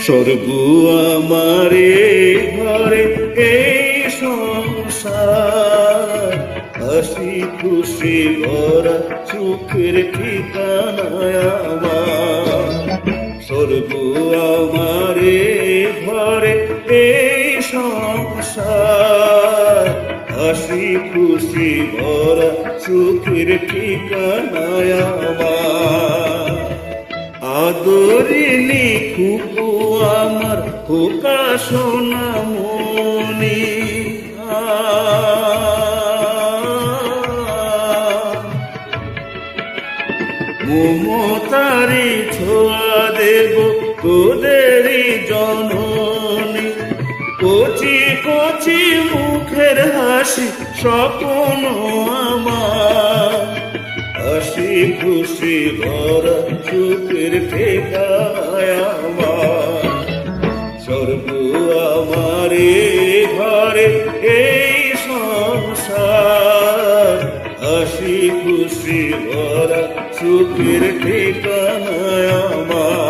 স্বর্গ আমারে ঘরে এই সংসার, হাসি খুশি ভরা সুখের ঠিকানায় আমার। স্বর্গ আমারে ঘরে এই সংসার, হাসি খুশি ভরা সুখের ঠিকানায় আমার। আদরিনী খুকু আমার খোকা সোনামণি, মমতারি ছোঁয়া দেব তোদেরই জননী। কচি কচি মুখের হাসি স্বপ্ন আমার, হাসি খুশি ভরা সুখের ঠিকানায় আমার। স্বর্গ আমারে ঘরে এই সংসার, হাসি খুশি ভরা সুখের ঠিকানায় আমার।